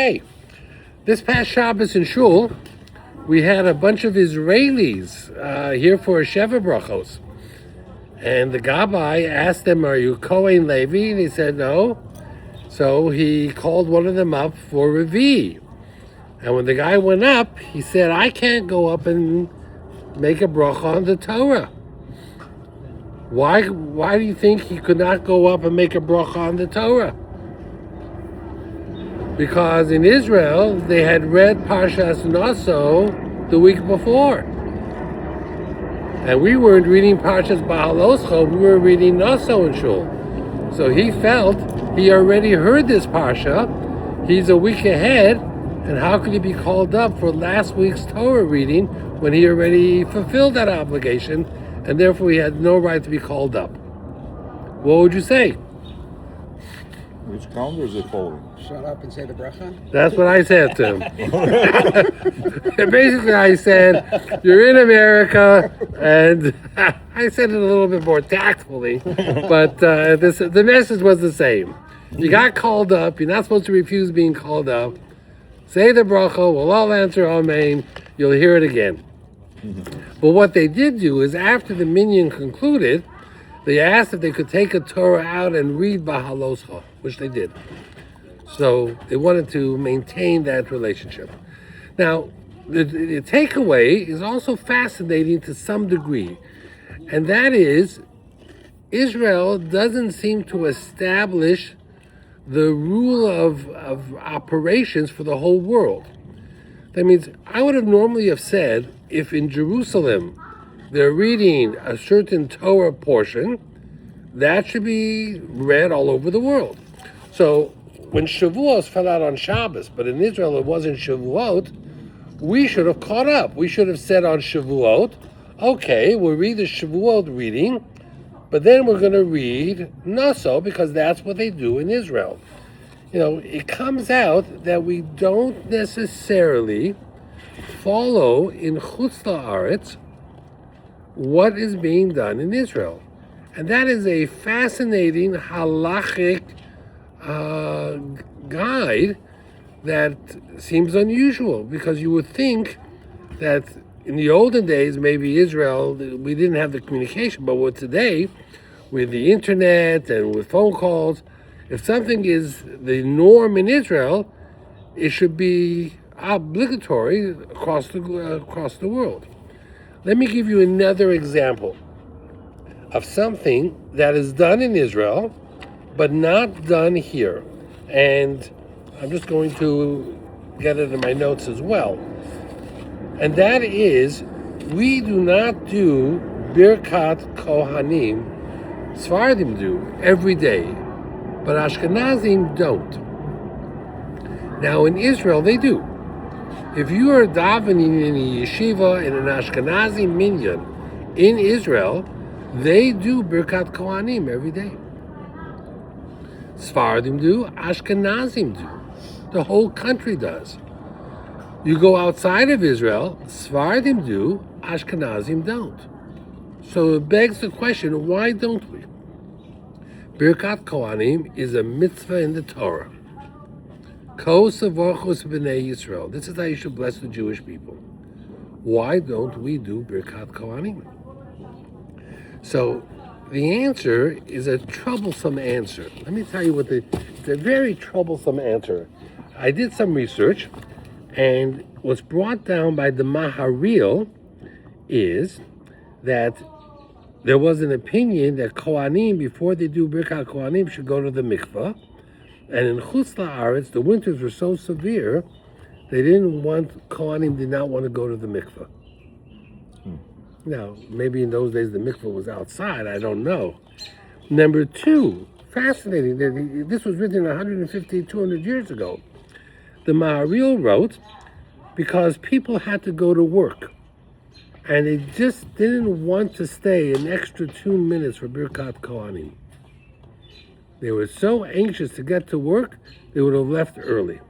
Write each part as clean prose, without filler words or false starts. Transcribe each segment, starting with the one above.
Hey, this past Shabbos in Shul, we had a bunch of Israelis here for a Sheva Brachos. And the Gabbai asked them, "Are you Kohen Levi?" And he said, "No." So he called one of them up for Revi. And when the guy went up, he said, "I can't go up and make a bracha on the Torah." Why do you think he could not go up and make a bracha on the Torah? Because in Israel, they had read Parshas Naso the week before. And we weren't reading Parshas Bahaloscha, we were reading Naso in Shul. So he felt he already heard this Parsha, he's a week ahead, and how could he be called up for last week's Torah reading when he already fulfilled that obligation, and therefore he had no right to be called up? What would you say? Which calendar is it following? Shut up and say the bracha? That's what I said to him. And basically I said, "You're in America," and I said it a little bit more tactfully, but the message was the same. You got called up, you're not supposed to refuse being called up. Say the bracha, we'll all answer amen, you'll hear it again. But what they did do is after the minyan concluded, they asked if they could take a Torah out and read Bahaloscha, which they did. So they wanted to maintain that relationship. Now, the takeaway is also fascinating to some degree, and that is Israel doesn't seem to establish the rule of operations for the whole world. That means I would have normally have said if in Jerusalem they're reading a certain Torah portion, that should be read all over the world. So when Shavuos fell out on Shabbos, but in Israel it wasn't Shavuot, we should have caught up. We should have said on Shavuot, okay, we'll read the Shavuot reading, but then we're going to read Naso because that's what they do in Israel. You know, it comes out that we don't necessarily follow in Chutz La'aretz what is being done in Israel. And that is a fascinating halachic guide that seems unusual, because you would think that in the olden days, maybe Israel, we didn't have the communication, but with today, with the internet and with phone calls, if something is the norm in Israel, it should be obligatory across the world. Let me give you another example of something that is done in Israel, but not done here. And I'm just going to get it in my notes as well. And that is, we do not do Birkat Kohanim, Sfardim do, every day, but Ashkenazim don't. Now in Israel, they do. If you are davening in a yeshiva in an Ashkenazi minyan in Israel, they do Birkat Kohanim every day. Sfardim do, Ashkenazim do. The whole country does. You go outside of Israel, Sfardim do, Ashkenazim don't. So it begs the question, why don't we? Birkat Kohanim is a mitzvah in the Torah. Ko savorchos b'nei Yisrael. This is how you should bless the Jewish people. Why don't we do Birkat Kohanim? So the answer is a troublesome answer. Let me tell you it's a very troublesome answer. I did some research, and what's brought down by the Maharil is that there was an opinion that Kohanim, before they do Birkat Kohanim, should go to the mikvah. And in Chutz La'aretz, the winters were so severe, Kohanim did not want to go to the mikvah. Now, maybe in those days the mikvah was outside, I don't know. Number two, fascinating, this was written 150, 200 years ago. The Maharil wrote, because people had to go to work, and they just didn't want to stay an extra 2 minutes for Birkat Kohanim. They were so anxious to get to work, they would have left early.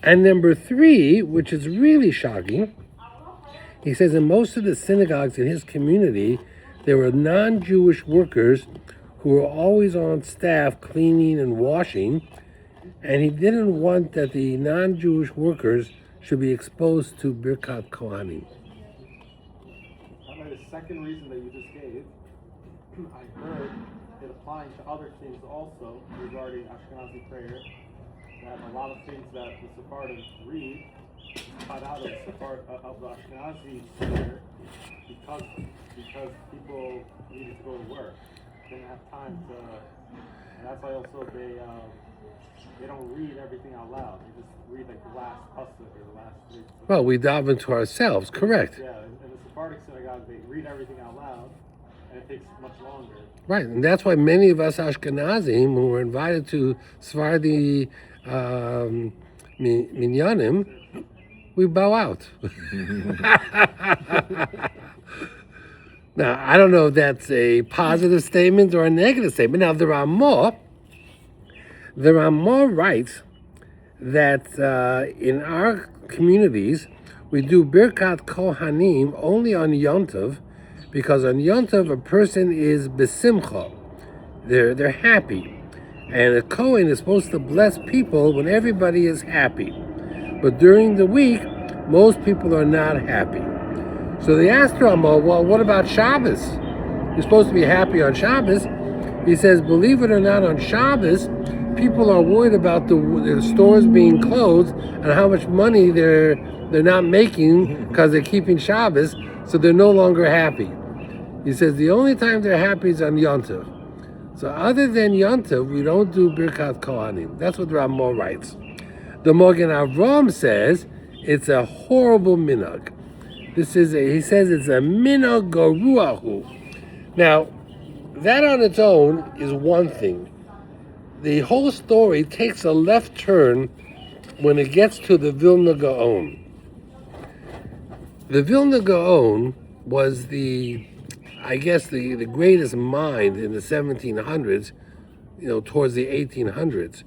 And number three, which is really shocking, he says in most of the synagogues in his community, there were non-Jewish workers who were always on staff cleaning and washing, and he didn't want that the non-Jewish workers should be exposed to Birkat Kohanim. The second reason that you just gave, I heard it applying to other things also regarding Ashkenazi prayer, that a lot of things that the Sephardim read cut out of the Ashkenazi prayer because people needed to go to work, didn't have time to, and that's why also they don't read everything out loud. They just read like the last pasuk or the last three. Well, we dive into ourselves, correct? Yeah, in the Sephardic synagogue, they read everything out loud, and it takes much longer. Right, and that's why many of us Ashkenazim, when we're invited to Sephardi minyanim, we bow out. Now, I don't know if that's a positive statement or a negative statement. Now, there are more rights that in our communities, we do Birkat Kohanim only on Yom Tov, because on Yom Tov a person is besimcha. They're happy. And a Kohen is supposed to bless people when everybody is happy. But during the week, most people are not happy. So they asked Rama, well, what about Shabbos? You're supposed to be happy on Shabbos. He says, believe it or not, on Shabbos, people are worried about the stores being closed and how much money they're not making because they're keeping Shabbos, so they're no longer happy. He says the only time they're happy is on Yom Tov. So other than Yom Tov, we don't do Birkat Kohanim. That's what Ramah writes. The Magen Avram says it's a horrible minhag. He says it's a minhag garuahu. Now, that on its own is one thing. The whole story takes a left turn when it gets to the Vilna Gaon. The Vilna Gaon was the greatest mind in the 1700s, towards the 1800s.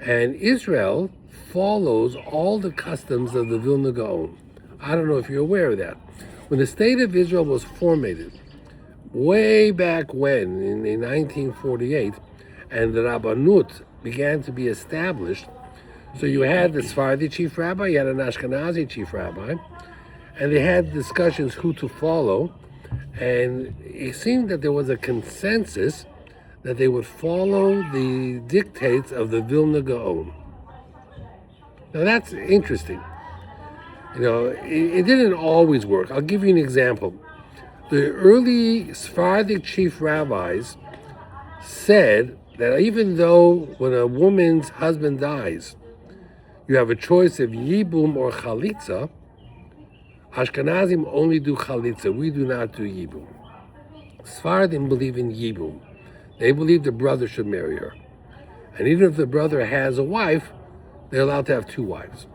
And Israel follows all the customs of the Vilna Gaon. I don't know if you're aware of that. When the state of Israel was formed, way back when, in 1948, and the Rabbanut began to be established, so you had the Sephardi chief rabbi, you had an Ashkenazi chief rabbi, and they had discussions who to follow, and it seemed that there was a consensus that they would follow the dictates of the Vilna Gaon. Now that's interesting. It didn't always work. I'll give you an example. The early Sephardic chief rabbis said that even though when a woman's husband dies, you have a choice of yibum or chalitza, Ashkenazim only do chalitza. We do not do yibum. Sephardim believe in yibum. They believe the brother should marry her. And even if the brother has a wife, they're allowed to have two wives.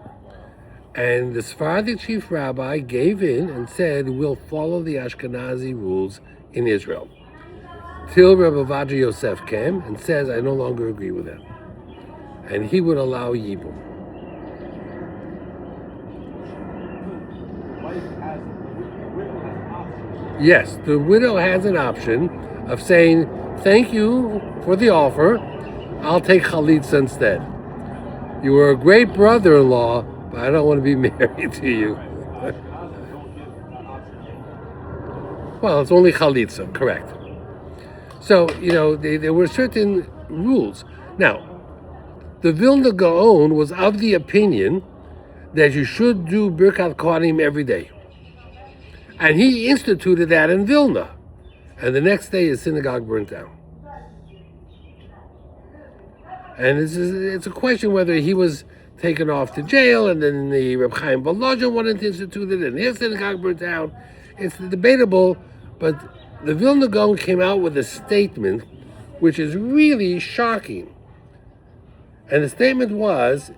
And the Sephardic chief rabbi gave in and said, we'll follow the Ashkenazi rules in Israel. Till Rabbi Ovadia Yosef came and says, I no longer agree with them. And he would allow yibum. Yes, the widow has an option of saying, thank you for the offer, I'll take chalitza instead. You were a great brother-in-law, but I don't want to be married to you. Well, it's only chalitza, correct. So, there were certain rules. Now, the Vilna Gaon was of the opinion that you should do Birkat Kohanim every day. And he instituted that in Vilna. And the next day his synagogue burnt down. And it's a question whether he was taken off to jail and then the Reb Chaim Volozhin wanted to institute it and his synagogue burnt down. It's debatable, but the Vilna Gaon came out with a statement which is really shocking. And the statement was,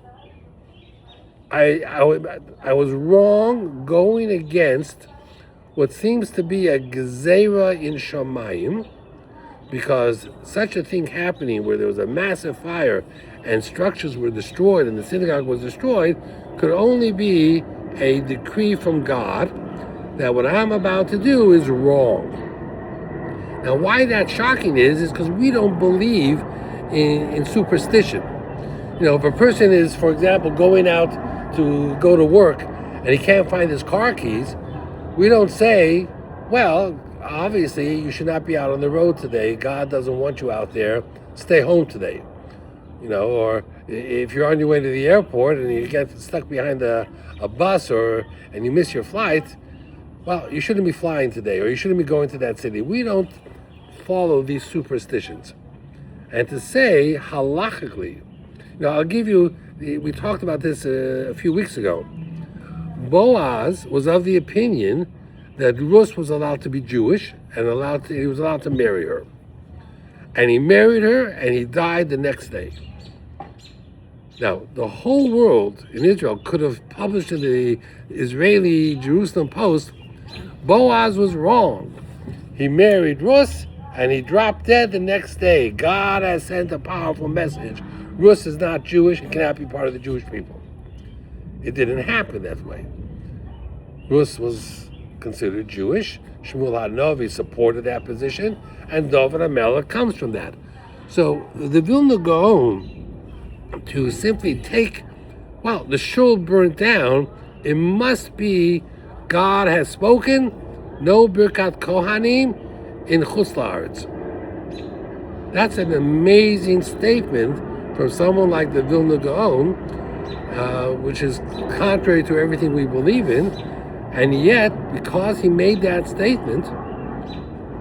I was wrong going against what seems to be a gezerah in Shamayim, because such a thing happening where there was a massive fire and structures were destroyed and the synagogue was destroyed could only be a decree from God that what I'm about to do is wrong. Now why that's shocking is because we don't believe in superstition. if a person is, for example, going out to go to work and he can't find his car keys, we don't say, well, obviously you should not be out on the road today. God doesn't want you out there. Stay home today. Or if you're on your way to the airport and you get stuck behind a bus and you miss your flight, well, you shouldn't be flying today, or you shouldn't be going to that city. We don't follow these superstitions. And to say halachically, I'll give you, we talked about this a few weeks ago. Boaz was of the opinion that Rus was allowed to be Jewish and he was allowed to marry her. And he married her and he died the next day. Now, the whole world in Israel could have published in the Israeli Jerusalem Post, Boaz was wrong. He married Rus and he dropped dead the next day. God has sent a powerful message. Rus is not Jewish, he cannot be part of the Jewish people. It didn't happen that way. Rus was considered Jewish. Shmuel HaNavi supported that position, and David HaMelech comes from that. So the Vilna Gaon, to simply take, the shul burnt down, it must be God has spoken, no Birkat Kohanim in Chutz La'aretz. That's an amazing statement from someone like the Vilna Gaon, which is contrary to everything we believe in, and yet, because he made that statement,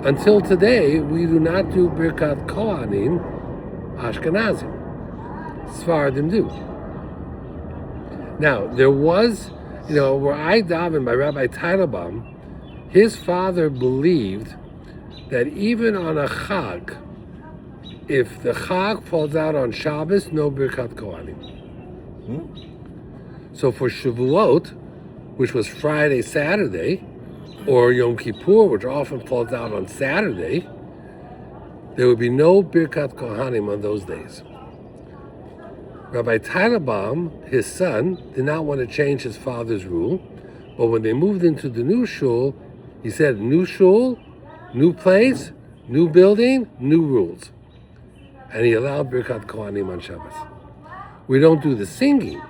until today, we do not do Birkat Kohanim Ashkenazim. Sfaradim do. Now, there was, where I davened by Rabbi Teitelbaum, his father believed that even on a Chag, if the Chag falls out on Shabbos, no Birkat Kohanim. So for Shavuot, which was Friday, Saturday, or Yom Kippur, which often falls out on Saturday, there would be no Birkat Kohanim on those days. Rabbi Teitelbaum, his son, did not want to change his father's rule, but when they moved into the new shul, he said, new shul, new place, new building, new rules. And he allowed Birkat Kohanim on Shabbos. We don't do the singing.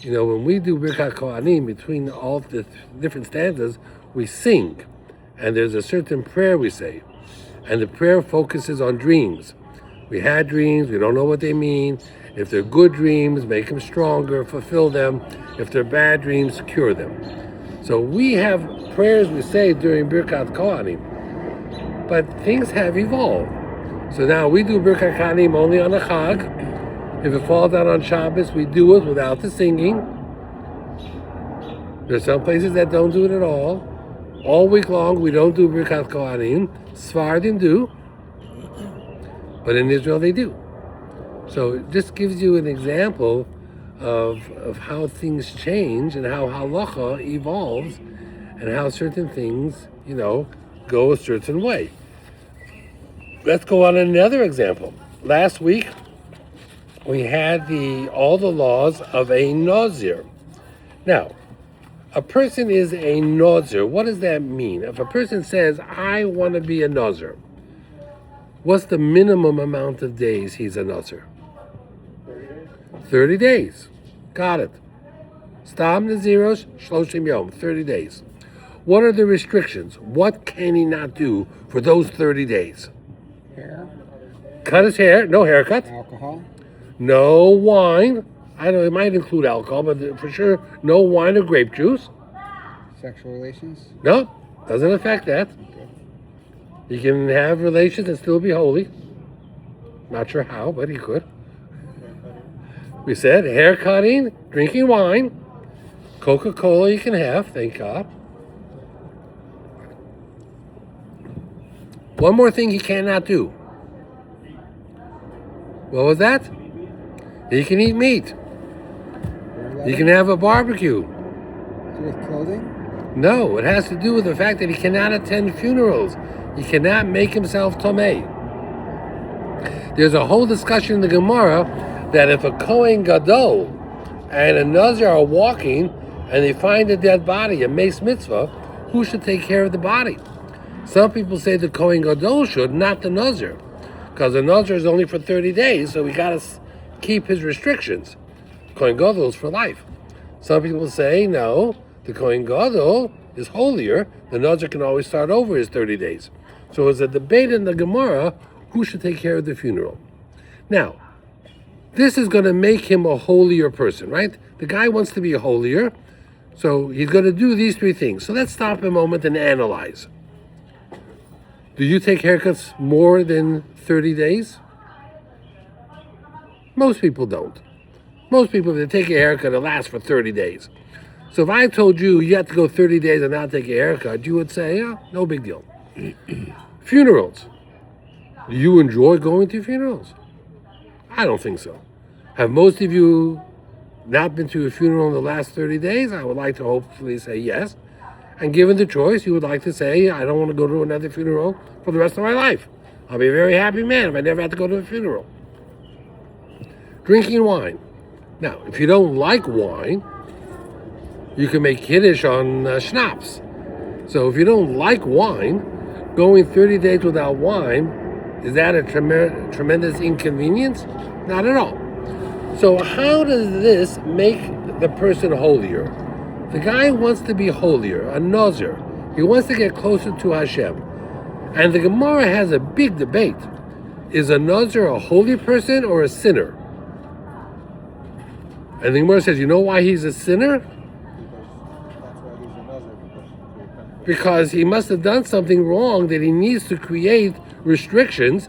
When we do Birkat Kohanim, between all the different stanzas, we sing. And there's a certain prayer we say. And the prayer focuses on dreams. We had dreams, we don't know what they mean. If they're good dreams, make them stronger, fulfill them. If they're bad dreams, cure them. So we have prayers we say during Birkat Kohanim. But things have evolved. So now we do Birkat Kohanim only on a Chag. If it falls out on Shabbos, we do it without the singing. There's some places that don't do it at all. All week long, we don't do Birkat Kohanim. Sfaradim do. But in Israel, they do. So it just gives you an example of how things change and how halacha evolves and how certain things, go a certain way. Let's go on another example. Last week, we had all the laws of a Nazir. Now, a person is a Nazir. What does that mean? If a person says, I want to be a Nazir, what's the minimum amount of days he's a Nazir? 30 days. Got it. Stam Naziros, Shloshim Yom, 30 days. What are the restrictions? What can he not do for those 30 days? Hair. Cut his hair, no haircut. Alcohol. No wine. I don't know, it might include alcohol, but for sure, no wine or grape juice. Sexual relations. No, doesn't affect that. He can have relations and still be holy. Not sure how, but he could. We said hair cutting, drinking wine, Coca-Cola you can have, thank God. One more thing he cannot do. What was that? He can eat meat. He can have a barbecue. With clothing? No, it has to do with the fact that he cannot attend funerals. He cannot make himself tomei. There's a whole discussion in the Gemara that if a Kohen Gadol and a Nazir are walking and they find a dead body, a mace mitzvah, who should take care of the body? Some people say the Kohen Gadol should, not the Nazir, because the Nazir is only for 30 days, so we got to keep his restrictions. Kohen Gadol is for life. Some people say, no, the Kohen Gadol is holier. The Nazir can always start over his 30 days. So it's a debate in the Gemara who should take care of the funeral. Now, this is going to make him a holier person, right? The guy wants to be holier, so he's going to do these three things. So let's stop a moment and analyze. Do you take haircuts more than 30 days? Most people don't. Most people, if they take a haircut, it lasts for 30 days. So if I told you you have to go 30 days and not take a haircut, you would say, yeah, no big deal. Funerals. Do you enjoy going to funerals? I don't think so. Have most of you not been to a funeral in the last 30 days? I would like to hopefully say yes. And given the choice, you would like to say, I don't want to go to another funeral for the rest of my life. I'll be a very happy man if I never have to go to a funeral. Drinking wine. Now, if you don't like wine, you can make Kiddush on schnapps. So if you don't like wine, going 30 days without wine, is that a tremendous inconvenience? Not at all. So how does this make the person holier? The guy wants to be holier, a Nazir. He wants to get closer to Hashem. And the Gemara has a big debate. Is a Nazir a holy person or a sinner? And the Gemara says, you know why he's a sinner? Because he must have done something wrong that he needs to create restrictions.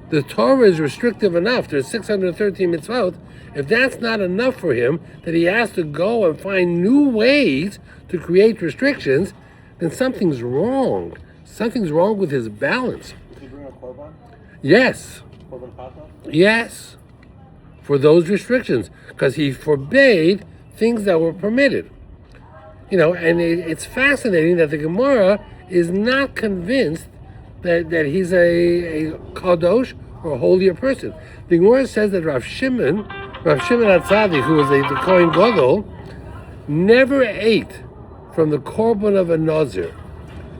The Torah is restrictive enough. There's 613 mitzvot. If that's not enough for him, that he has to go and find new ways to create restrictions, then something's wrong. Something's wrong with his balance. Did you bring a korban? Yes. Korban pata? Yes. For those restrictions. Because he forbade things that were permitted. You know, and it's fascinating that the Gemara is not convinced that he's a kadosh or a holier person. The Gemara says that Rav Shimon HaTzadik, who was the Kohen Gadol, never ate from the korban of a Nazir,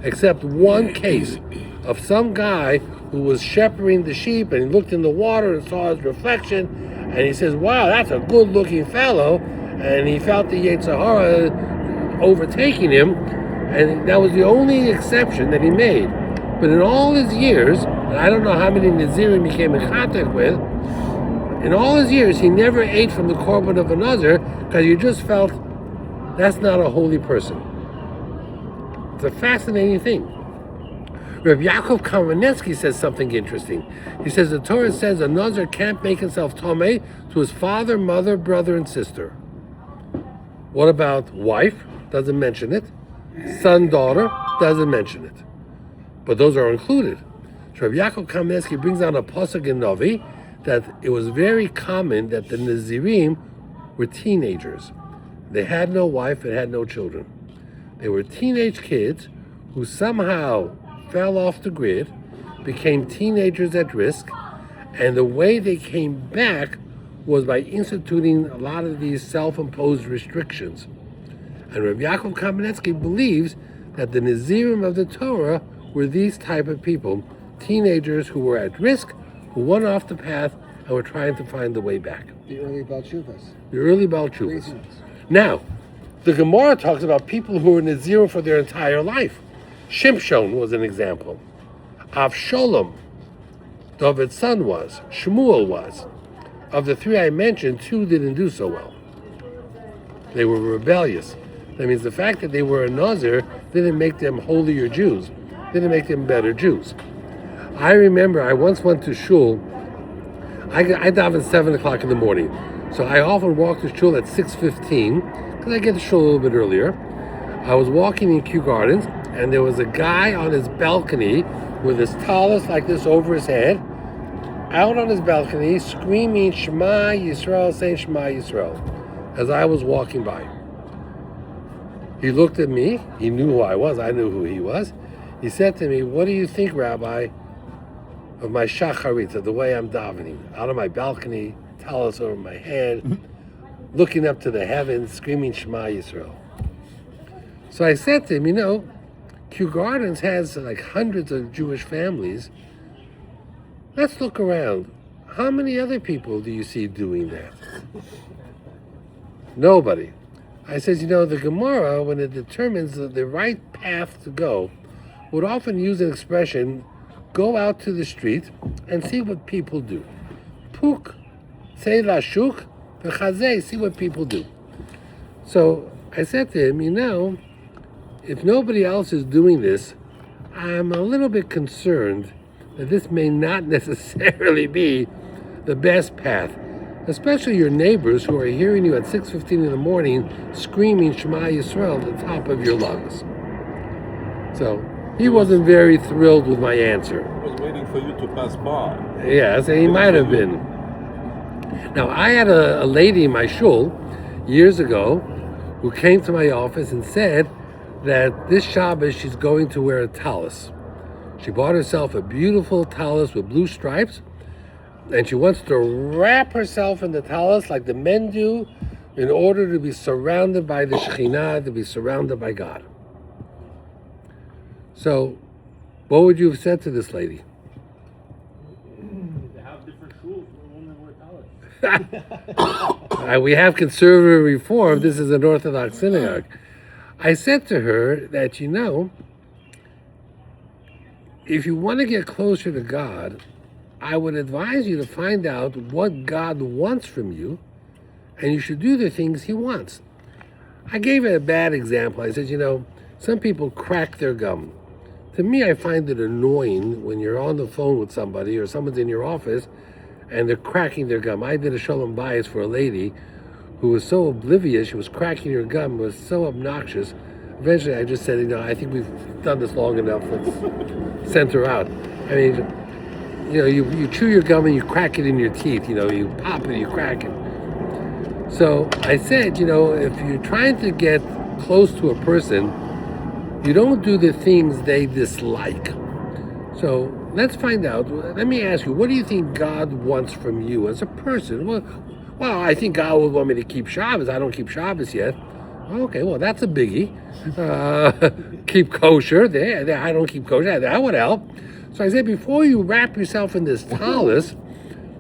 except one case of some guy who was shepherding the sheep, and he looked in the water and saw his reflection, and he says, wow, that's a good-looking fellow, and he felt the Yetzer Hara overtaking him, and that was the only exception that he made. But in all his years, and I don't know how many Nazirim he came in contact with, in all his years, he never ate from the korban of a Nazir because you just felt that's not a holy person. It's a fascinating thing. Reb Yaakov Kamenetsky says something interesting. He says the Torah says a Nazir can't make himself tomei to his father, mother, brother, and sister. What about wife? Doesn't mention it. Son, daughter? Doesn't mention it. But those are included. So Reb Yaakov Kamenetsky brings down a pasuk in Novi that it was very common that the Nazirim were teenagers. They had no wife and had no children. They were teenage kids who somehow fell off the grid, became teenagers at risk, and the way they came back was by instituting a lot of these self-imposed restrictions. And Reb Yaakov Kamenetsky believes that the Nazirim of the Torah were these type of people, teenagers who were at risk, who went off the path and were trying to find the way back. The early Balchuvas. The early Balchuvas. Reasons. Now, the Gemara talks about people who were Nazir for their entire life. Shimshon was an example. Avshalom, David's son, was. Shmuel was. Of the three I mentioned, two didn't do so well. They were rebellious. That means the fact that they were a Nazir didn't make them holier Jews, didn't make them better Jews. I remember I once went to shul. I daven at 7 o'clock in the morning. So I often walk to shul at 6:15, because I get to shul a little bit earlier. I was walking in Kew Gardens, and there was a guy on his balcony with his tallis like this over his head, out on his balcony, screaming Shema Yisrael, saying Shema Yisrael, as I was walking by. He looked at me. He knew who I was. I knew who he was. He said to me, what do you think, Rabbi, of my shacharit, of the way I'm davening? Out on my balcony, tallis over my head, looking up to the heavens, screaming Shema Yisrael. So I said to him, Kew Gardens has like hundreds of Jewish families. Let's look around. how many other people do you see doing that? Nobody. I says, the Gemara, when it determines the right path to go, would often use an expression, go out to the street and see what people do. Puk, say lashuk, v'chazeh, see what people do. So I said to him, if nobody else is doing this, I'm a little bit concerned that this may not necessarily be the best path, especially your neighbors who are hearing you at 6:15 in the morning screaming Shema Yisrael at the top of your lungs. So he wasn't very thrilled with my answer. I was waiting for you to pass by. Yes, he might have been. Now, I had a lady in my shul years ago who came to my office and said that this Shabbos she's going to wear a tallis. She bought herself a beautiful tallis with blue stripes, and she wants to wrap herself in the tallis like the men do in order to be surrounded by the Shekhinah, to be surrounded by God. So, what would you have said to this lady? They have different schools where women wear tallis. We have conservative reform. This is an Orthodox synagogue. I said to her that, if you want to get closer to God, I would advise you to find out what God wants from you, and you should do the things He wants. I gave her a bad example. I said, some people crack their gum. To me, I find it annoying when you're on the phone with somebody or someone's in your office and they're cracking their gum. I did a shalom bayis for a lady who was so oblivious, she was cracking her gum, was so obnoxious. Eventually, I just said, I think we've done this long enough. Let's send her out. I mean, you chew your gum and you crack it in your teeth. You pop it, you crack it. So I said, if you're trying to get close to a person, you don't do the things they dislike. So let's find out. Let me ask you, what do you think God wants from you as a person? Well, I think God would want me to keep Shabbos. I don't keep Shabbos yet. Okay, well, that's a biggie. Keep kosher. I don't keep kosher. That would help. So I said, before you wrap yourself in this tallis,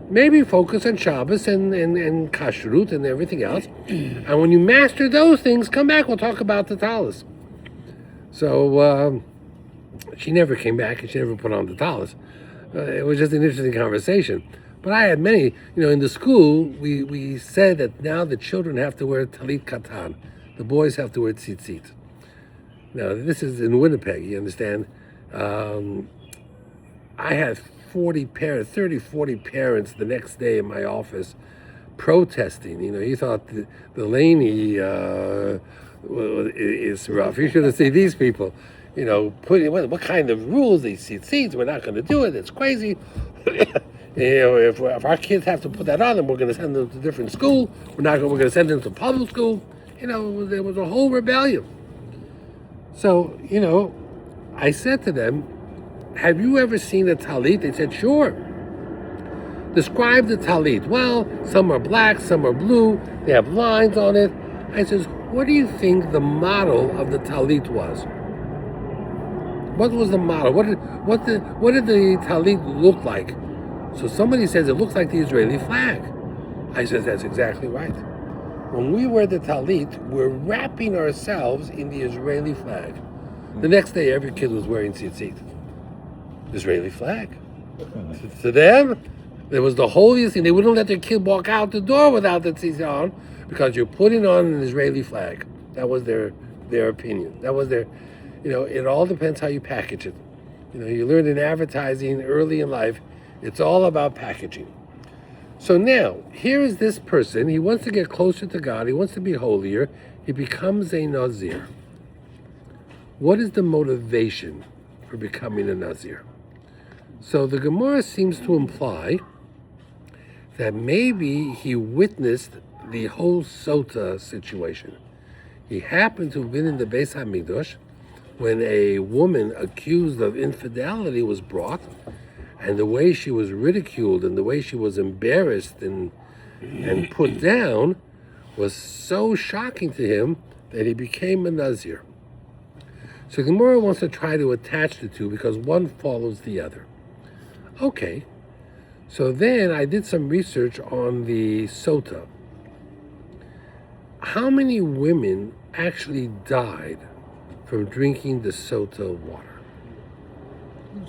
maybe focus on Shabbos and kashrut and everything else. And when you master those things, come back. We'll talk about the tallis. So she never came back and she never put on the tallis. It was just an interesting conversation. But I had many, in the school, we said that now the children have to wear talit katan. The boys have to wear tzitzit. Now, this is in Winnipeg, you understand? I had 40 parents the next day in my office protesting. You thought the Laney is rough. You should have seen these people, putting what kind of rules, these tzitzit, we're not going to do it, it's crazy. If our kids have to put that on, then we're going to send them to a different school. We're going to send them to public school. There was a whole rebellion. So, I said to them, have you ever seen a talit? They said, sure. Describe the talit. Well, some are black, some are blue. They have lines on it. I says, what do you think the model of the talit was? What was the model? What did the talit look like? So somebody says it looks like the Israeli flag. I said, that's exactly right. When we wear the talit, we're wrapping ourselves in the Israeli flag. The next day, every kid was wearing tzitzit. Israeli flag. To them, it was the holiest thing. They wouldn't let their kid walk out the door without the tzitzit on because you're putting on an Israeli flag. That was their opinion. That was their, it all depends how you package it. You learn in advertising early in life, it's all about packaging. So now, here is this person. He wants to get closer to God. He wants to be holier. He becomes a Nazir. What is the motivation for becoming a Nazir? So the Gemara seems to imply that maybe he witnessed the whole Sota situation. He happened to have been in the Beis HaMikdash when a woman accused of infidelity was brought, and the way she was ridiculed and the way she was embarrassed and put down was so shocking to him that he became a Nazir. So Gemara wants to try to attach the two because one follows the other. Okay, So then I did some research on the sota. How many women actually died from drinking the sota water?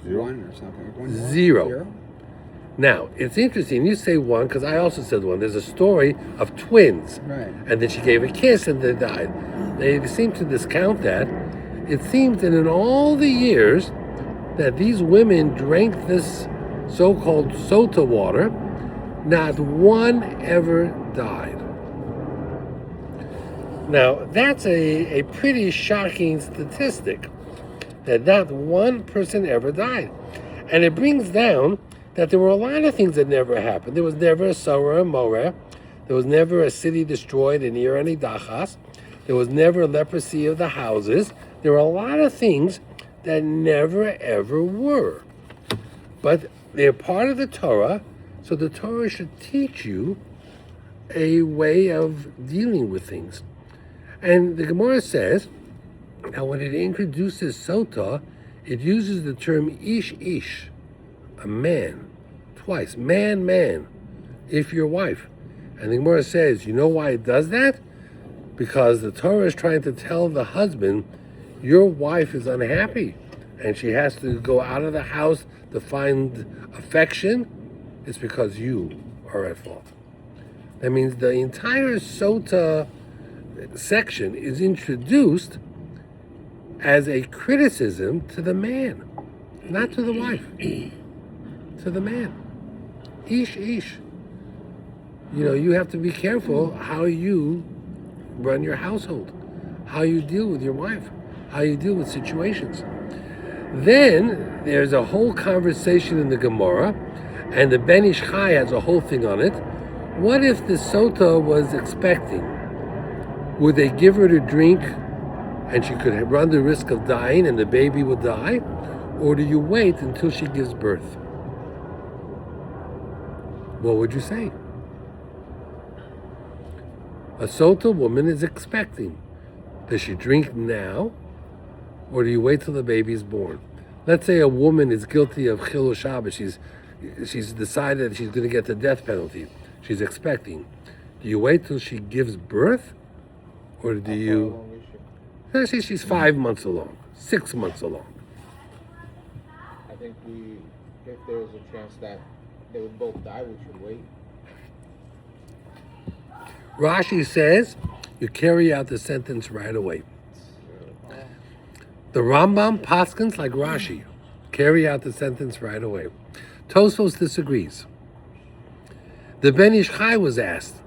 One or something. One more? Zero. Now, it's interesting. You say one, because I also said one. There's a story of twins. Right. And then she gave a kiss and they died. They seem to discount that. It seems that in all the years that these women drank this so-called sota water, not one ever died. Now, that's a pretty shocking statistic, that not one person ever died. And it brings down that there were a lot of things that never happened. There was never a Sorah and Moreh. There was never a city destroyed in Ir and Dachas. There was never leprosy of the houses. There were a lot of things that never ever were. But they're part of the Torah, so the Torah should teach you a way of dealing with things. And the Gemara says, now when it introduces sota, it uses the term ish, a man, twice, man, if your wife. And the Gemara says, you know why it does that? Because the Torah is trying to tell the husband, your wife is unhappy, and she has to go out of the house to find affection. It's because you are at fault. That means the entire sota section is introduced as a criticism to the man, not to the wife, to the man. Ish. You know, you have to be careful how you run your household, how you deal with your wife, how you deal with situations. Then there's a whole conversation in the Gemara, and the Ben Ish Chai has a whole thing on it. What if the sota was expecting? Would they give her to drink and she could run the risk of dying and the baby would die? Or do you wait until she gives birth? What would you say? A sota woman is expecting. Does she drink now? Or do you wait till the baby is born? Let's say a woman is guilty of chilul Shabbat. She's decided she's going to get the death penalty. She's expecting. Do you wait till she gives birth? Or do you... Let's say she's 5 months along, 6 months along. I think if there was a chance that they would both die, we should wait. Rashi says you carry out the sentence right away. The Rambam paskins like Rashi, carry out the sentence right away. Tosfos disagrees. The Ben Ish Chai was asked,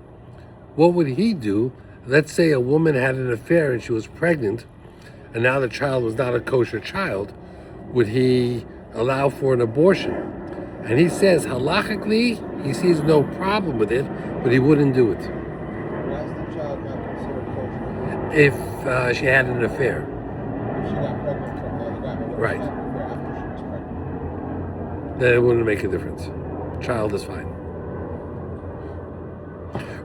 what would he do? Let's say a woman had an affair and she was pregnant, and now the child was not a kosher child. Would he allow for an abortion? And he says, halachically, he sees no problem with it, but he wouldn't do it. Why is the child not considered kosher? If she had an affair. If she got pregnant from the other guy, but Right. she had an affair after she was pregnant. Then it wouldn't make a difference. Child is fine.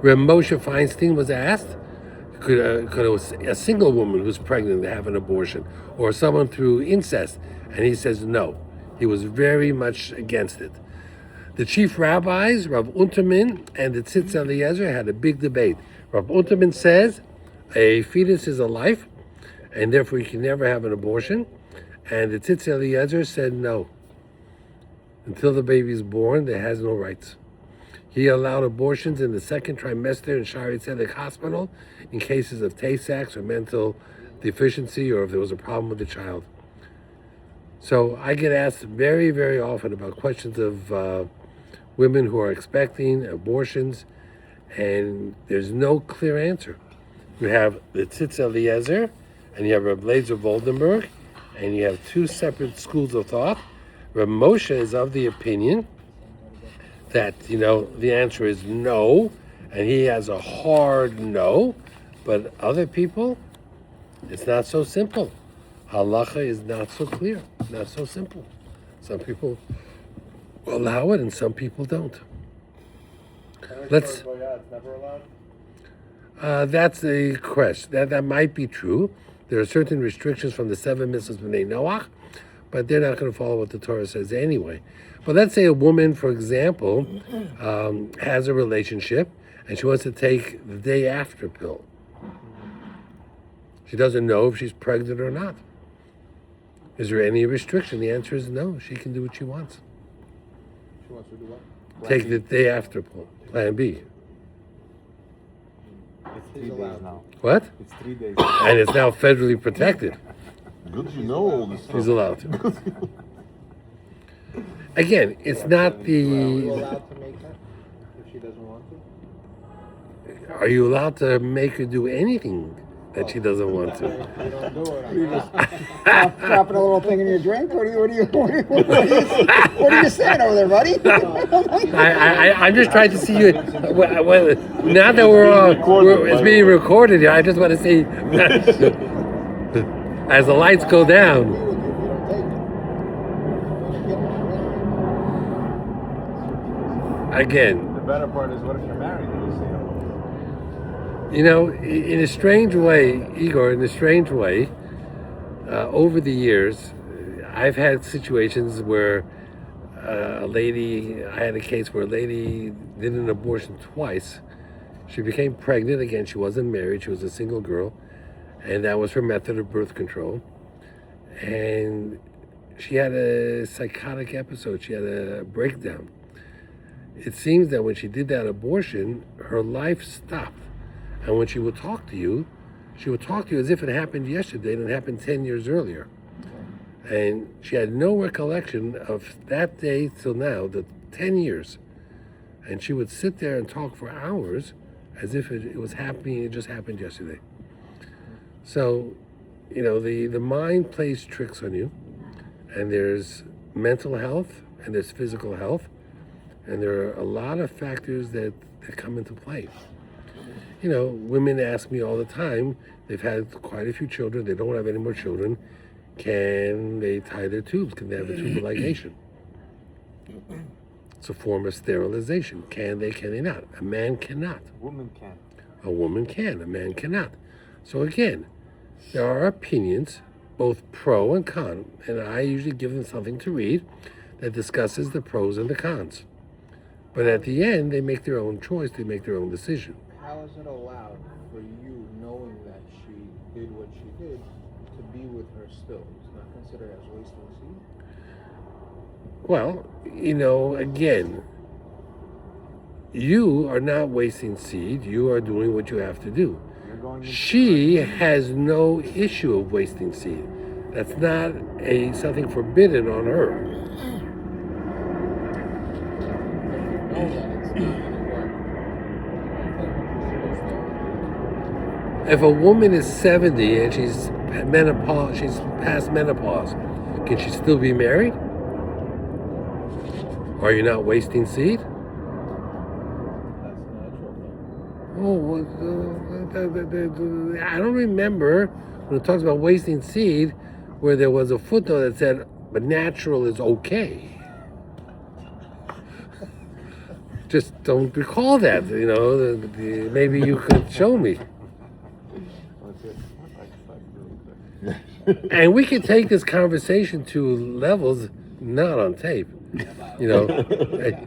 Reb Moshe Feinstein was asked, could a single woman who's pregnant have an abortion, or someone through incest? And he says no. He was very much against it. The chief rabbis, Rav Unterman and the Tzitz Eliezer, had a big debate. Rav Unterman says a fetus is a life, and therefore you can never have an abortion. And the Tzitz Eliezer said no. Until the baby is born, it has no rights. He allowed abortions in the second trimester in Shari Tzedek Hospital in cases of Tay-Sachs or mental deficiency, or if there was a problem with the child. So I get asked very, very often about questions of women who are expecting abortions, and there's no clear answer. You have the Tzitz Eliezer, and you have Reb Leizer Voldenberg, and you have two separate schools of thought. Reb Moshe is of the opinion that, the answer is no, and he has a hard no, but other people, it's not so simple. Halacha is not so clear, not so simple. Some people allow it and some people don't. Let's. It's never allowed? That's a question. That might be true. There are certain restrictions from the 7 mitzvahs b'nei Noach, but they're not going to follow what the Torah says anyway. But let's say a woman, for example, has a relationship and she wants to take the day after pill. She doesn't know if she's pregnant or not. Is there any restriction? The answer is no. She can do what she wants. She wants to do what? Take the day after pill, Plan B. It's 3 days now. What? It's 3 days. And it's now federally protected. Good you know all this stuff. She's allowed to. Again, it's not Are you the. allowed to make that if she doesn't want to? Are you allowed to make her do anything that she doesn't want to? You don't do it. I'm not. Dropping a little thing in your drink? What are you saying over there, buddy? I'm just trying to see you. Now that it's being recorded here, I just want to see as the lights go down. Again, The better part is, what if you're married and you say no? you know, in a strange way, Igor, in a strange way, over the years, I've had situations where I had a case where a lady did an abortion twice. She became pregnant. Again, she wasn't married. She was a single girl. And that was her method of birth control. And she had a psychotic episode. She had a breakdown. It seems that when she did that abortion, her life stopped. And when she would talk to you, she would talk to you as if it happened yesterday and it happened 10 years earlier. And she had no recollection of that day till now, the 10 years. And she would sit there and talk for hours as if it was happening, it just happened yesterday. So, you know, the mind plays tricks on you. And there's mental health and there's physical health. And there are a lot of factors that come into play. You know, women ask me all the time, they've had quite a few children, they don't have any more children. Can they tie their tubes? Can they have a tubal ligation? It's a form of sterilization. Can they not? A man cannot. Women can. A woman can, a man cannot. So again, there are opinions, both pro and con, and I usually give them something to read that discusses the pros and the cons. But at the end, they make their own choice, they make their own decision. How is it allowed for you, knowing that she did what she did, to be with her still? It's not considered as wasting seed? Well, you know, again, you are not wasting seed, you are doing what you have to do. You're going to She has no issue of wasting seed. That's not something forbidden on her. Know that it's not going to work. If a woman is 70 and she's past menopause, can she still be married? Are you not wasting seed? That's natural. Oh, I don't remember when it talks about wasting seed where there was a footnote that said, but natural is okay. Just don't recall that, you know, maybe you could show me. And we could take this conversation to levels not on tape. You know,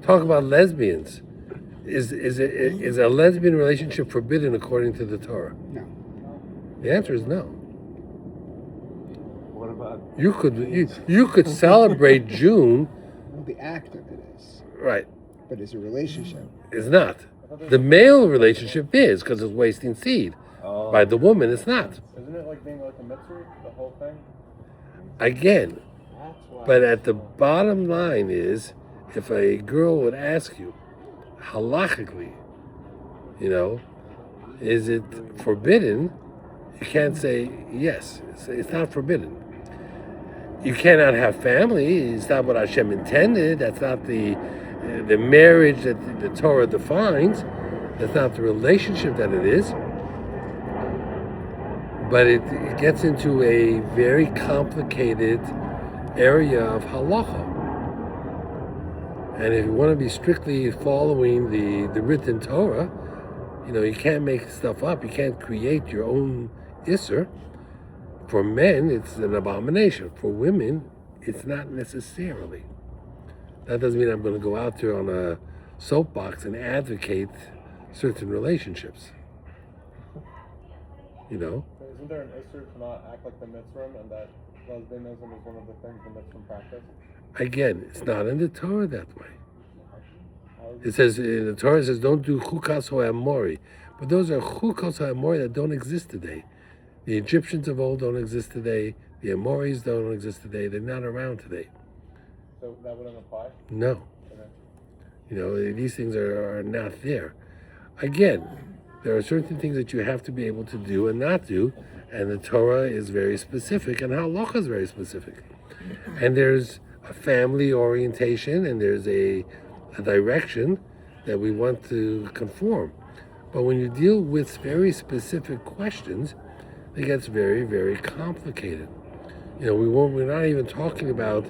talk about lesbians. Is a lesbian relationship forbidden according to the Torah? No. The answer is no. What about You could celebrate June, Well, the act of it is, right? but it's a relationship. It's not. The male relationship is because it's wasting seed. By the woman, it's not. Isn't it like being like a mitzvah, the whole thing? Again, That's why. but at the bottom line is, if a girl would ask you, halachically, you know, is it forbidden? You can't say yes. It's not forbidden. You cannot have family. It's not what Hashem intended. That's not the marriage that the Torah defines. That's not the relationship that it is. But it gets into a very complicated area of halacha. And if you want to be strictly following the written Torah, you know, you can't make stuff up. You can't create your own isser. For men, it's an abomination. For women, It's not necessarily. That doesn't mean I'm going to go out there on a soapbox and advocate certain relationships. You know? Isn't there an issue to not act like the mitzvah, and that lesbianism is one of the things the mitzvah practice? Again, it's not in the Torah that way. It says in the Torah, it says don't do chukas ho'amori, but those are chukas ho'amori that don't exist today. The Egyptians of old don't exist today. The Amoris don't exist today. They're not around today. So that wouldn't apply? No. Okay. You know, these things are not there. Again, there are certain things that you have to be able to do and not do, and the Torah is very specific, and halacha is very specific. And there's a family orientation, and there's a direction that we want to conform. But when you deal with very specific questions, it gets very, very complicated. You know, we're not even talking about,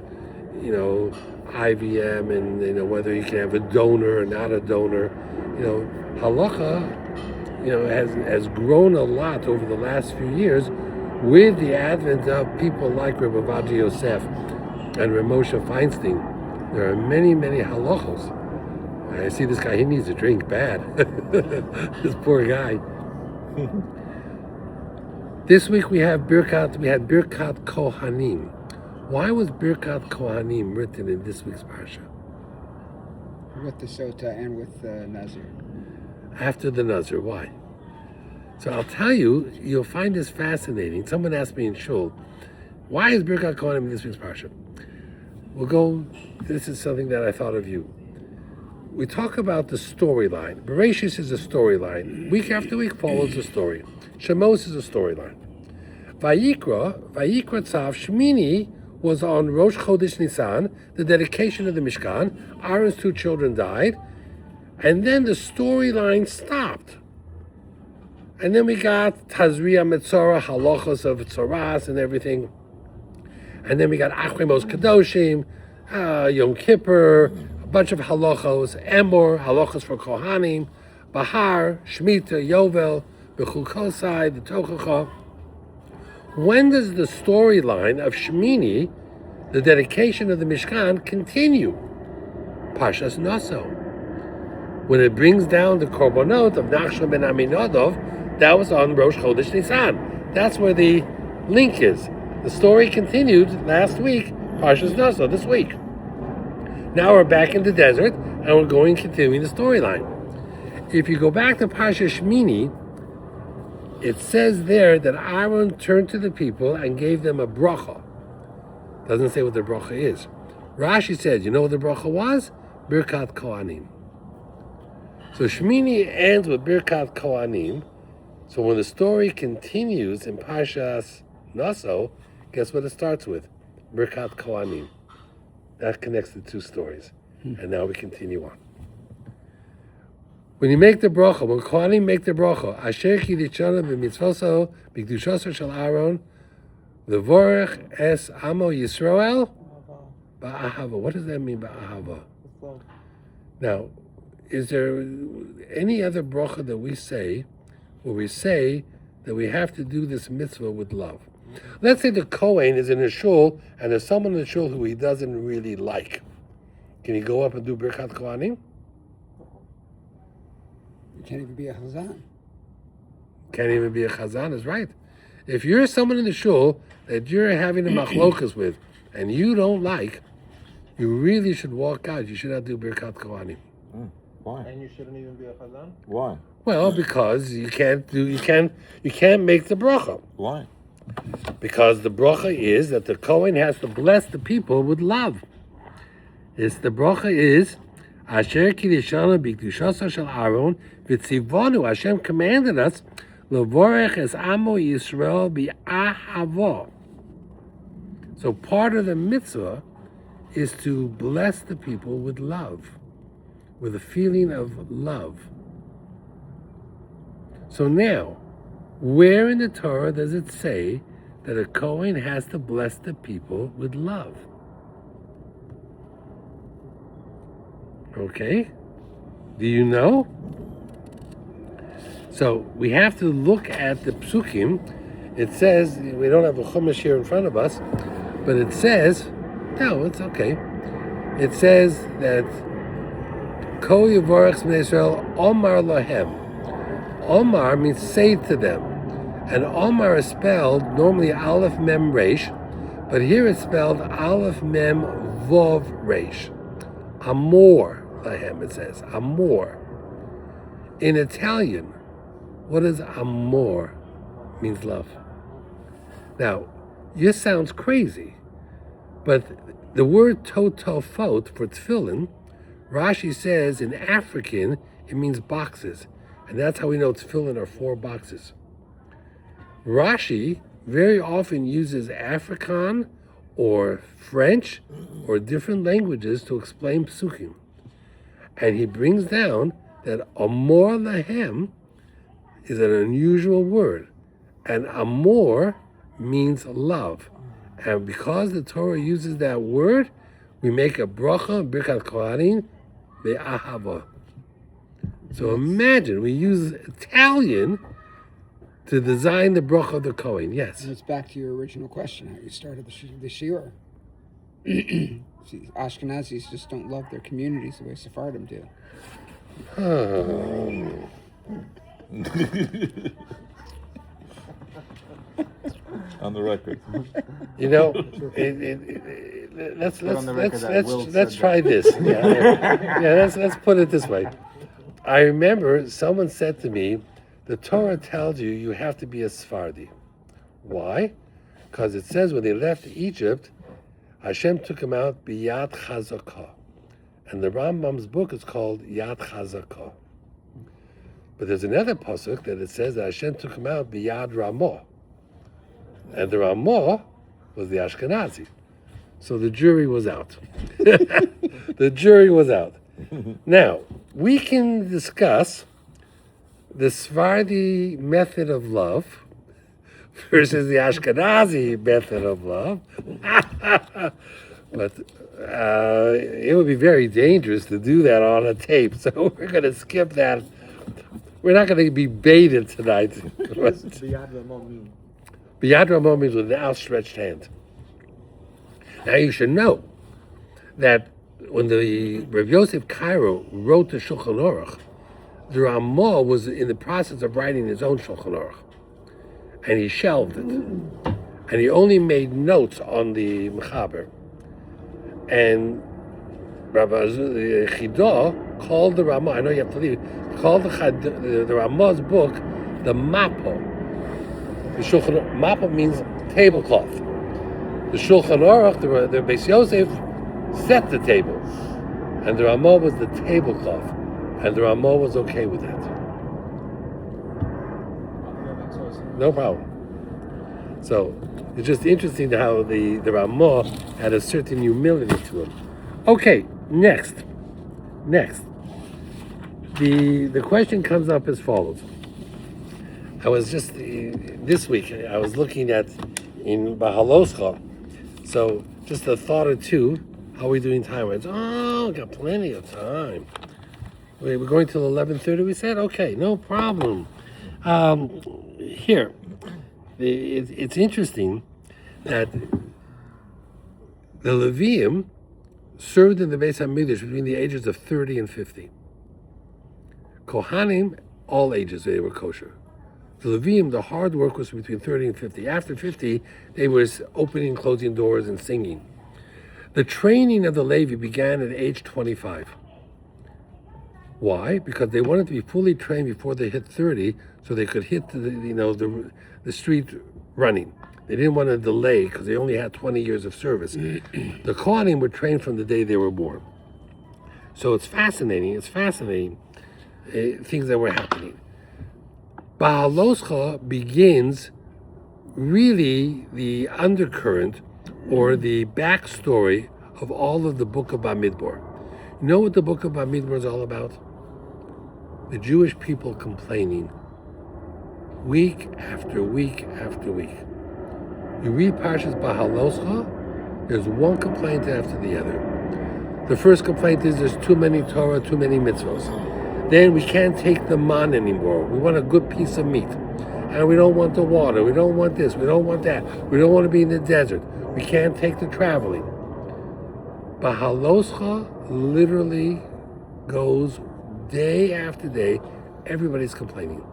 you know, IVM and, you know, whether you can have a donor or not a donor. You know, halacha, you know, has grown a lot over the last few years with the advent of people like Rabbi Ovadia Yosef and Rav Moshe Feinstein. There are many, many halachos. I see this guy, he needs a drink bad. This poor guy. This week we had Birkat Kohanim. Why was Birkat Kohanim written in this week's parsha? With the Sota and with the Nazir. After the Nazir, why? So I'll tell you, you'll find this fascinating. Someone asked me in Shul, why is Birkat Kohanim in this week's parsha? This is something that I thought of you. We talk about the storyline. Bereshis is a storyline. Week after week follows a story. Shemos is a storyline. Vayikra Tzav Shmini was on Rosh Chodesh Nisan, the dedication of the Mishkan. Aaron's 2 children died, and then the storyline stopped. And then we got Tazria Metzora, halachos of Tzoras and everything. And then we got Achrei Kadoshim, Yom Kippur, a bunch of halachos, Emor, halachos for Kohanim, Bahar, Shemitah, Yovel, Bechukosai, the Tochacha. When does the storyline of Shmini, the dedication of the Mishkan, continue? Parshas Naso. When it brings down the Korbanot of Nachshon ben Aminadov, that was on Rosh Chodesh Nisan. That's where the link is. The story continued last week, Parshas Naso, this week. Now we're back in the desert, and we're going continuing the storyline. If you go back to Parshas Shmini, it says there that Aaron turned to the people and gave them a bracha. Doesn't say what the bracha is. Rashi said, you know what the bracha was? Birkat Kohanim. So Shmini ends with Birkat Kohanim. So when the story continues in Parshas Naso, guess what it starts with? Birkat Kohanim. That connects the two stories. And now we continue on. When you make the bracha, when Kohanim make the bracha, Asher Kiddushana b'mitzvoso b'kedushaso shel Aaron, Levorech es Amo Yisrael ba'ahava. What does that mean, ba'ahava? Now, is there any other bracha that we say, where we say that we have to do this mitzvah with love? Let's say the Kohen is in a shul, and there's someone in the shul who he doesn't really like. Can he go up and do Birkat Kohanim? You can't even be a Chazan. Can't even be a chazan, is right. If you're someone in the shul that you're having a machlokas with and you don't like, you really should walk out. You should not do Birkat Kohanim. Why? And you shouldn't even be a chazan? Why? Well, because you can't make the bracha. Why? Because the bracha is that the Kohen has to bless the people with love. The bracha is Asher Kiddushana b'kedushaso shel Aaron v'tzivonu. Hashem commanded us levorech es Amo Yisrael b'ahava. So part of the mitzvah is to bless the people with love, with a feeling of love. So now, where in the Torah does it say that a Kohen has to bless the people with love? Okay? Do you know? So we have to look at the psukim. It says, we don't have a chumash here in front of us, but it says No, it's okay. It says that Ko Yivorach Bnei Israel Omar Lahem. Omar means say to them. And Omar is spelled normally Aleph Mem Resh, but here it's spelled Aleph Mem Vov Resh. Amor Lahem, it says. Amor. In Italian, what does amor means love? Now, this sounds crazy, but the word totofot for tefillin, Rashi says in African, it means boxes. And that's how we know tefillin are 4 boxes. Rashi very often uses Afrikaan or French or different languages to explain psukim. And he brings down that amor lahem is an unusual word. And amor means love. And because the Torah uses that word, we make a bracha, birkat kohanim, be'ahava. So imagine, we use Italian to design the bracha of the Kohen. Yes? And it's back to your original question, how you started the shiur. See, Ashkenazis just don't love their communities the way Sephardim do. On the record. You know, let's try this. Let's put it this way. I remember someone said to me, the Torah tells you have to be a Sephardi. Why? Because it says when they left Egypt, Hashem took them out biyad chazakah. And the Rambam's book is called Yad Chazakah. But there's another pasuk that it says that Hashem took them out biyad Ramah. And the Ramah was the Ashkenazi. So the jury was out. The jury was out. Now, we can discuss the Sephardi method of love versus the Ashkenazi method of love. But it would be very dangerous to do that on a tape. So we're going to skip that. We're not going to be baited tonight. What does Biyad Ramah mean? Biyad Ramah means with an outstretched hand. Now you should know that when the Rav Yosef Cairo wrote the Shulchan Aruch, the Ramah was in the process of writing his own Shulchan Aruch, and he shelved it, and he only made notes on the Mechaber. And Rabbi Chidah called the Ramah, I know you have to leave, called the Ramah's book the Mapo. The Shulchan Mapo means tablecloth. The Shulchan Aruch, the Beis Yosef, set the table, and the Ramah was the tablecloth, and the Ramah was okay with that. No problem. So it's just interesting how the Ramah had a certain humility to him. Okay, next. The question comes up as follows. I was just this week I was looking at in Bahaloscha, so just a thought or two. How are we doing time-wise? Oh, got plenty of time. We're going till 11:30. We said okay, no problem. Here, it's interesting that the Levium served in the Beis HaMikdash between the ages of 30 and 50. Kohanim, all ages, they were kosher. The Levium, the hard work was between 30 and 50. After 50, they were opening and closing doors and singing. The training of the Levi began at age 25. Why? Because they wanted to be fully trained before they hit 30, so they could hit the street running. They didn't want to delay because they only had 20 years of service. The Kohanim were trained from the day they were born. So it's fascinating. Things that were happening. Bahaloscha begins really the undercurrent or the backstory of all of the book of Bamidbar. You know what the book of Bamidbar is all about? The Jewish people complaining week after week after week. You read Parshas Bahaloscha, there's one complaint after the other. The first complaint is there's too many Torah, too many mitzvos. Then we can't take the man anymore. We want a good piece of meat. And we don't want the water. We don't want this. We don't want that. We don't want to be in the desert. We can't take the traveling. Bahaloscha literally goes day after day. Everybody's complaining.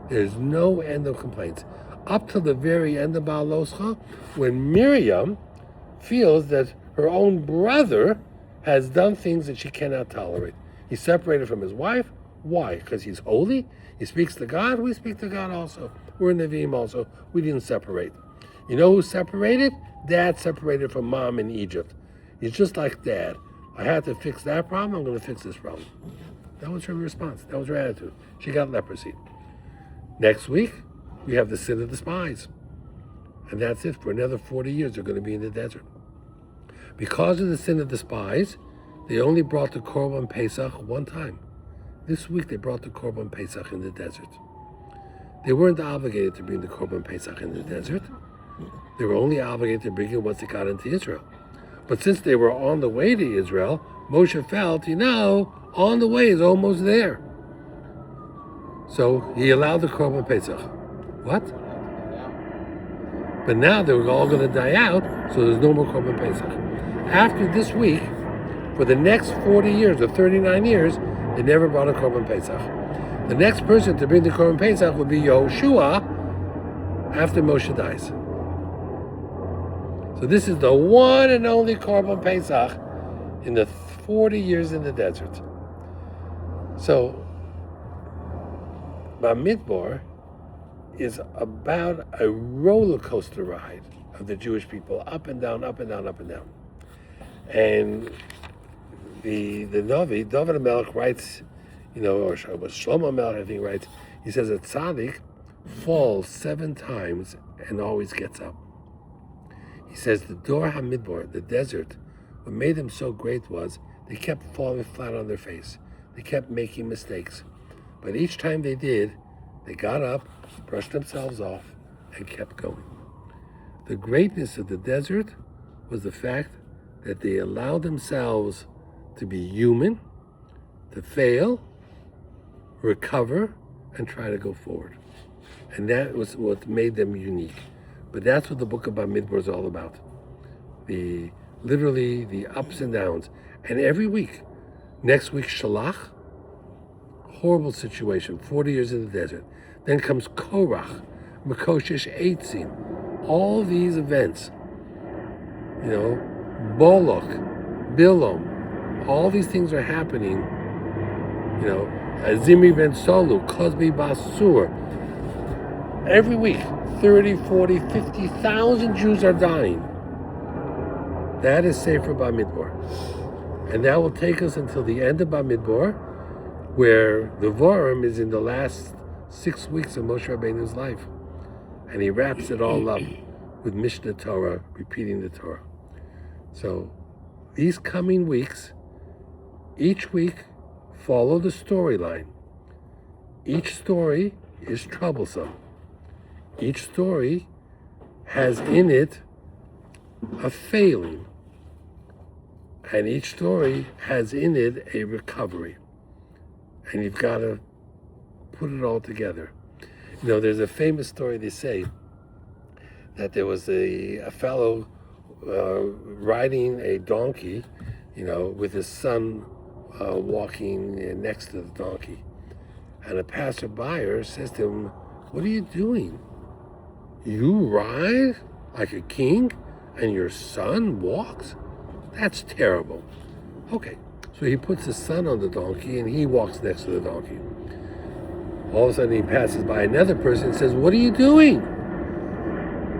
There's no end of complaints. Up to the very end of Bahaloscha, when Miriam feels that her own brother has done things that she cannot tolerate. He's separated from his wife. Why? Because he's holy. He speaks to God. We speak to God also. We're Nevi'im also. We didn't separate. You know who separated? Dad separated from mom in Egypt. He's just like Dad. I had to fix that problem. I'm going to fix this problem. That was her response. That was her attitude. She got leprosy. Next week, we have the sin of the spies. And that's it. For another 40 years, they're going to be in the desert. Because of the sin of the spies, they only brought the Korban Pesach one time. This week, they brought the Korban Pesach in the desert. They weren't obligated to bring the Korban Pesach in the desert. They were only obligated to bring it once they got into Israel. But since they were on the way to Israel, Moshe felt, on the way is almost there. So he allowed the Korban Pesach. What? But now they were all going to die out, so there's no more Korban Pesach. After this week, for the next 40 years or 39 years, they never brought a Korban Pesach. The next person to bring the Korban Pesach would be Yehoshua after Moshe dies. So this is the one and only Korban Pesach in the 40 years in the desert. So Bamidbar is about a roller coaster ride of the Jewish people, up and down, up and down, up and down. And the Navi, David HaMelech writes, or Shlomo HaMelech, I think, writes, he says that Tzaddik falls 7 times and always gets up. He says the Dor HaMidbar, the desert, what made them so great was they kept falling flat on their face. They kept making mistakes. But each time they did, they got up, brushed themselves off, and kept going. The greatness of the desert was the fact that they allowed themselves to be human, to fail, recover, and try to go forward. And that was what made them unique. But that's what the book of Bamidbar is all about. Literally the ups and downs. And every week, next week Shalach, horrible situation, 40 years in the desert. Then comes Korach, Makoshesh Eitzim, all these events, Bolok, Bilom, all these things are happening, Zimri ben Solu, Cosby Basur. Every week, 30, 40, 50,000 Jews are dying. That is Sefer Bamidbar. And that will take us until the end of Bamidbar, where the Vorim is in the last 6 weeks of Moshe Rabbeinu's life. And he wraps it all up with Mishnah Torah, repeating the Torah. So these coming weeks, each week, follow the storyline. Each story is troublesome. Each story has in it a failing. And each story has in it a recovery. And you've got to put it all together. There's a famous story, they say, that there was a fellow riding a donkey, with his son walking next to the donkey. And a passerby says to him, "What are you doing? You ride like a king and your son walks? That's terrible." Okay, so he puts his son on the donkey and he walks next to the donkey. All of a sudden he passes by another person and says, "What are you doing?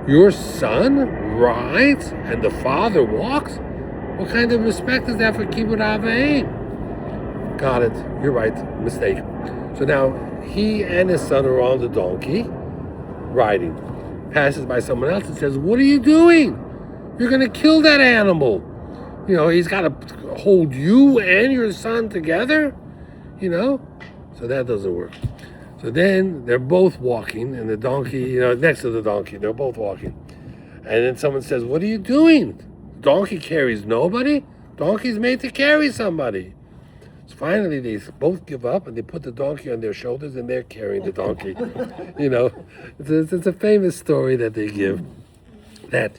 Your son rides and the father walks? What kind of respect is that for Kibbud Avayim?" Got it, you're right, mistake. So now he and his son are on the donkey, riding. Passes by someone else and says, "What are you doing? You're going to kill that animal. He's got to hold you and your son together, So that doesn't work. So then they're both walking, and the donkey, next to the donkey, they're both walking. And then someone says, "What are you doing? Donkey carries nobody. Donkey's made to carry somebody." So finally, they both give up, and they put the donkey on their shoulders, and they're carrying the donkey. It's a famous story that they give, that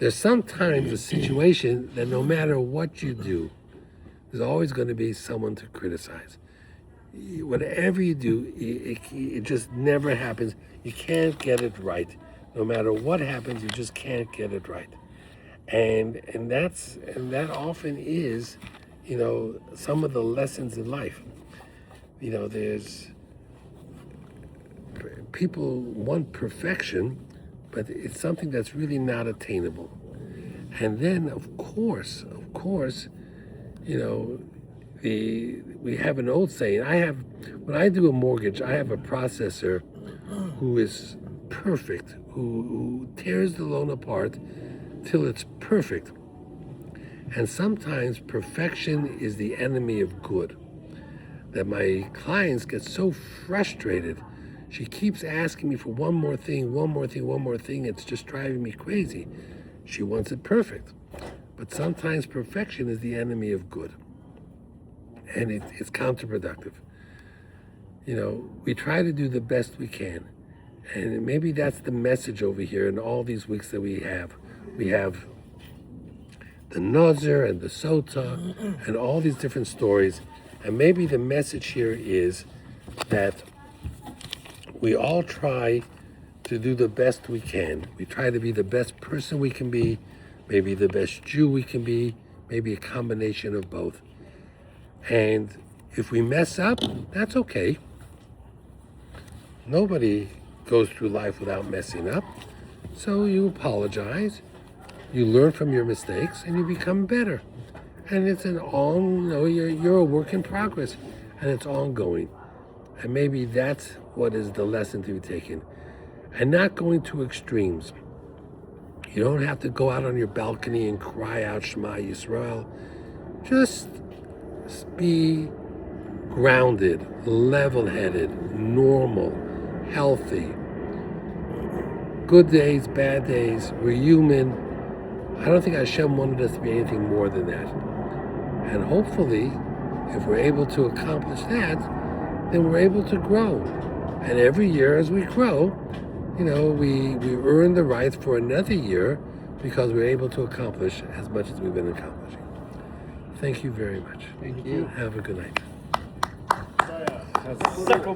there's sometimes a situation that no matter what you do, there's always going to be someone to criticize. Whatever you do, it just never happens. You can't get it right. No matter what happens, you just can't get it right. And that often is, some of the lessons in life. There's people want perfection, but it's something that's really not attainable. And then, of course, we have an old saying. When I do a mortgage, I have a processor who is perfect, who tears the loan apart till it's perfect. And sometimes perfection is the enemy of good. That my clients get so frustrated. She keeps asking me for one more thing. It's just driving me crazy. She wants it perfect. But sometimes perfection is the enemy of good. And it's counterproductive. We try to do the best we can. And maybe that's the message over here in all these weeks that we have. We have the Nazir and the Sota and all these different stories. And maybe the message here is that we all try to do the best we can. We try to be the best person we can be, maybe the best Jew we can be, maybe a combination of both. And if we mess up, that's okay. Nobody goes through life without messing up. So you apologize, you learn from your mistakes, and you become better. And it's you're a work in progress, and it's ongoing. And maybe that's what is the lesson to be taken. And not going to extremes. You don't have to go out on your balcony and cry out Shema Yisrael. Just be grounded, level-headed, normal, healthy. Good days, bad days, we're human. I don't think Hashem wanted us to be anything more than that. And hopefully, if we're able to accomplish that, then we're able to grow. And every year as we grow, we earn the right for another year because we're able to accomplish as much as we've been accomplishing. Thank you very much. Thank you. Have a good night. Sacco